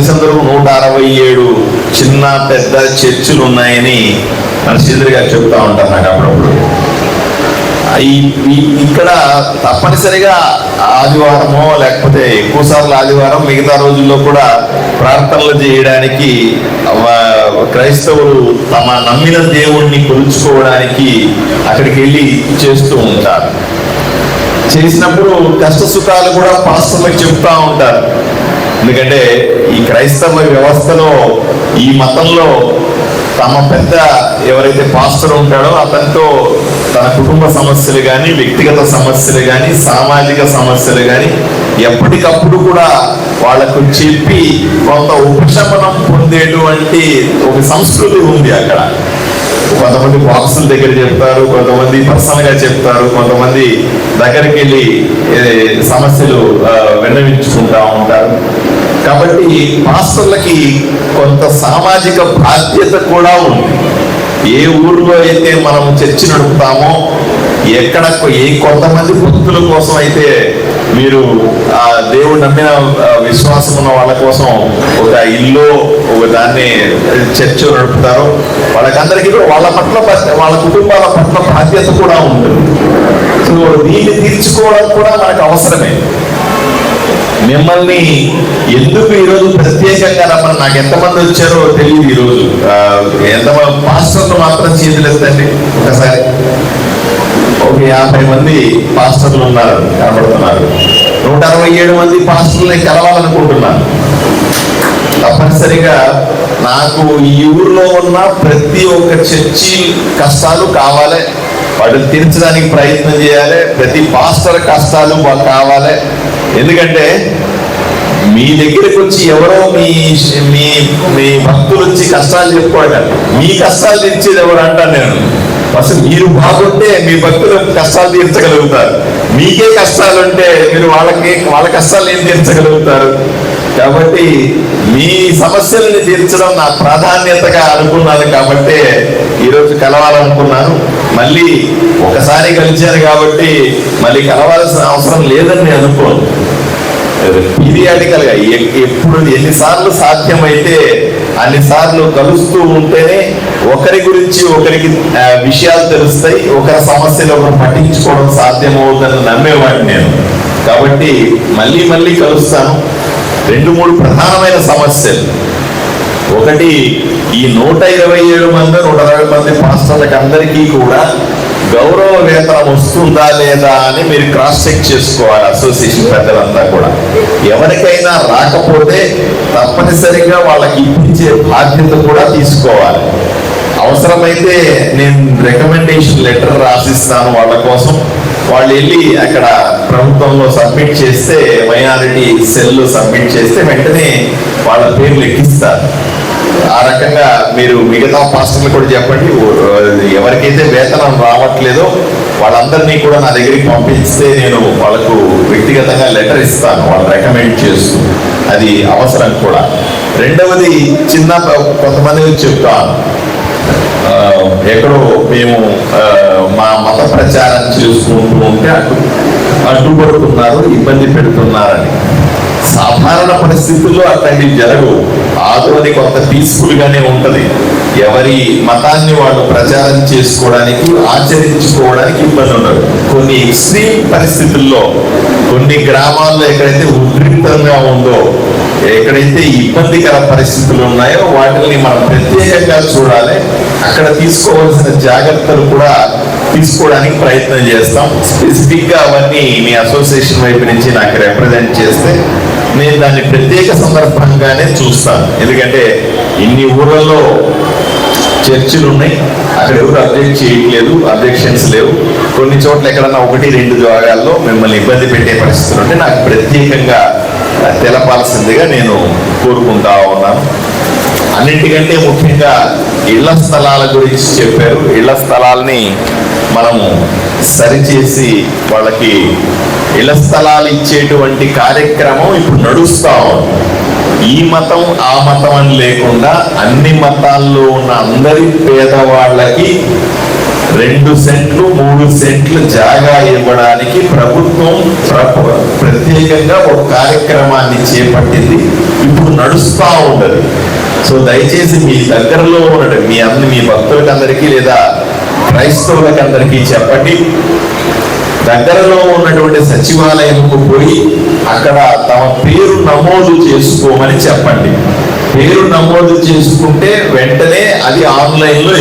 తెలిసినందుకు 167 చిన్న పెద్ద చర్చిలు ఉన్నాయని మన శ్రీధర్ గారు చెప్తా ఉంటారు నాకు అప్పుడప్పుడు. ఇక్కడ తప్పనిసరిగా ఆదివారమో లేకపోతే ఎక్కువ సార్లు ఆదివారం, మిగతా రోజుల్లో కూడా ప్రార్థనలు చేయడానికి క్రైస్తవులు తమ నమ్మిన దేవుణ్ణి కొలుచుకోవడానికి అక్కడికి వెళ్ళి చేస్తూ ఉంటారు. చేసినప్పుడు కష్ట సుఖాలు కూడా పాస్టర్లకు చెప్తా ఉంటారు. ఎందుకంటే ఈ క్రైస్తవ వ్యవస్థలో, ఈ మతంలో తమ పెద్ద ఎవరైతే పాస్టర్ ఉంటాడో అతనితో తన కుటుంబ సమస్యలు కానీ, వ్యక్తిగత సమస్యలు కానీ, సామాజిక సమస్యలు కానీ ఎప్పటికప్పుడు కూడా వాళ్లకు చెప్పి కొంత ఉపశమనం పొందేటువంటి ఒక సంస్కృతి ఉంది అక్కడ. కొంతమంది బాక్సుల దగ్గర చెప్తారు, కొంతమంది పర్సనల్ గా చెప్తారు, కొంతమంది దగ్గరికి వెళ్ళి సమస్యలు విన్నవించుకుంటా ఉంటారు. కాబట్టి పాస్టర్లకి కొంత సామాజిక బాధ్యత కూడా ఉంది. ఏ ఊరిలో అయితే మనం చర్చి నడుపుతామో, ఎక్కడ కొంతమంది భక్తుల కోసం అయితే మీరు ఆ దేవుడు నమ్మిన విశ్వాసం ఉన్న వాళ్ళ కోసం ఒక ఇల్లు, ఒక దాన్ని చర్చ్ నడుపుతారో వాళ్ళకందరికీ కూడా వాళ్ళ పట్ల, వాళ్ళ కుటుంబాల పట్ల బాధ్యత కూడా ఉంటుంది. సో దీన్ని తీర్చుకోవడం కూడా మనకు అవసరమే. మిమ్మల్ని ఎందుకు ఈరోజు ప్రత్యేకంగా రమ్మని నాకు ఎంతమంది వచ్చారో తెలియదు. ఈరోజు ఎంతమంది పాస్టర్లు మాత్రం చేతులు ఎత్తండి ఒకసారి. ఒక 50 మంది పాస్టర్లు ఉన్నారు, కనబడుతున్నారు. 167 మంది పాస్టర్లని కలవాలనుకుంటున్నాను. తప్పనిసరిగా నాకు ఈ ఊర్లో ఉన్న ప్రతి ఒక్క చర్చి కష్టాలు కావాలి, వాటిని తీర్చడానికి ప్రయత్నం చేయాలి. ప్రతి పాస్టర్ కష్టాలు కావాలి. ఎందుకంటే మీ దగ్గరికి వచ్చి ఎవరో మీ భక్తులు వచ్చి కష్టాలు చెప్పుకోవడం, మీ కష్టాలు తీర్చేది ఎవరు అంటాను నేను. అసలు మీరు బాగుంటే మీ భక్తుల కష్టాలు తీర్చగలుగుతారు. మీకే కష్టాలు ఉంటే మీరు వాళ్ళ కష్టాలు ఏం తీర్చగలుగుతారు? కాబట్టి మీ సమస్యల్ని తీర్చడం నా ప్రాధాన్యతగా అనుకున్నాను. కాబట్టి ఈరోజు కలవాలనుకున్నాను. మళ్ళీ ఒకసారి కలిశాను కాబట్టి మళ్ళీ కలవాల్సిన అవసరం లేదని నేను అనుకోను. పీరియాడికల్ గా ఎప్పుడు ఎన్నిసార్లు సాధ్యమైతే అన్నిసార్లు కలుస్తూ ఉంటేనే ఒకరి గురించి ఒకరికి విషయాలు తెలుస్తాయి, ఒకరి సమస్యలు ఒకరు పట్టించుకోవడం సాధ్యమవుతుందని నమ్మేవాడిని నేను. కాబట్టి మళ్ళీ కలుస్తాను. 2-3 ప్రధానమైన సమస్యలు. ఒకటి, ఈ 127 మంది 160 మంది పాస్టర్లకు అందరికీ కూడా గౌరవ వేతనం వస్తుందా లేదా అని మీరు క్రాస్ చెక్ చేసుకోవాలి. అసోసియేషన్ పెద్దలంతా కూడా ఎవరికైనా రాకపోతే తప్పనిసరిగా వాళ్ళకి ఇప్పించే బాధ్యత కూడా తీసుకోవాలి. అవసరమైతే నేను రికమెండేషన్ లెటర్ రాసిస్తాను వాళ్ళ కోసం. వాళ్ళు వెళ్ళి అక్కడ ప్రభుత్వంలో సబ్మిట్ చేస్తే, మైనారిటీ సెల్లో సబ్మిట్ చేస్తే వెంటనే వాళ్ళ పేర్లు ఎక్కిస్తారు. ఆ రకంగా మీరు మిగతా పాస్టర్లు కూడా చెప్పండి, ఎవరికైతే వేతనం రావట్లేదో వాళ్ళందరినీ కూడా నా దగ్గరికి పంపిస్తే నేను వాళ్ళకు వ్యక్తిగతంగా లెటర్ ఇస్తాను, వాళ్ళు రికమెండ్ చేస్తూ. అది అవసరం కూడా. రెండవది, కొంతమంది చెప్తాను, ఎక్కడో మేము మా మత ప్రచారం చేసుకుంటూ ఉంటే అడ్డుపడుతున్నారు, ఇబ్బంది పెడుతున్నారని. సాధారణ పరిస్థితుల్లో అట్లాంటివి జరగవు. ఆదోని కొంత పీస్ఫుల్ గానే ఉంటది. ఎవరి మతాన్ని వాళ్ళు ప్రచారం చేసుకోవడానికి, ఆచరించుకోవడానికి ఇబ్బంది ఉండదు. కొన్ని ఎక్స్ట్రీమ్ పరిస్థితుల్లో, కొన్ని గ్రామాల్లో ఎక్కడైతే ఉద్రిక్తంగా ఉందో, ఎక్కడైతే ఇబ్బందికర పరిస్థితులు ఉన్నాయో వాటిని మనం ప్రత్యేకంగా చూడాలి. అక్కడ తీసుకోవాల్సిన జాగ్రత్తలు కూడా తీసుకోవడానికి ప్రయత్నం చేస్తాం. స్పెసిఫిక్ గా అవన్నీ మీ అసోసియేషన్ వైపు నుంచి నాకు రిప్రజెంట్ చేస్తే నేను దాన్ని ప్రత్యేక సందర్భంగానే చూస్తాను. ఎందుకంటే ఇన్ని ఊళ్ళలో చర్చిలు ఉన్నాయి, అక్కడ ఎవరు అబ్జెక్ట్ చేయట్లేదు, అబ్జెక్షన్స్ లేవు. కొన్ని చోట్ల ఎక్కడన్నా 1-2 జాగాల్లో మిమ్మల్ని ఇబ్బంది పెట్టే పరిస్థితులు ఉంటే నాకు ప్రత్యేకంగా తెలపాల్సిందిగా నేను కోరుకుంటా ఉన్నాను. అన్నింటికంటే ముఖ్యంగా ఇళ్ల స్థలాల గురించి చెప్పారు. ఇళ్ల స్థలాల్ని మనము సరిచేసి వాళ్ళకి ఇళ్ల స్థలాలు ఇచ్చేటువంటి కార్యక్రమం ఇప్పుడు నడుస్తా ఉంది. ఈ మతం ఆ మతం అని లేకుండా అన్ని మతాల్లో ఉన్న అందరి పేదవాళ్ళకి 2 సెంట్లు 3 సెంట్లు జాగా ఇవ్వడానికి ప్రభుత్వం ప్రత్యేకంగా ఒక కార్యక్రమాన్ని చేపట్టింది. ఇప్పుడు నడుస్తా ఉండదు. సో దయచేసి మీ దగ్గరలో ఉన్న మీ భక్తులకందరికీ లేదా క్రైస్తవులకందరికీ చెప్పండి, దగ్గరలో ఉన్నటువంటి సచివాలయంకు పోయి అక్కడ తమ పేరు నమోదు చేసుకోమని చెప్పండి. పేరు నమోదు చేసుకుంటే వెంటనే అది ఆన్లైన్లో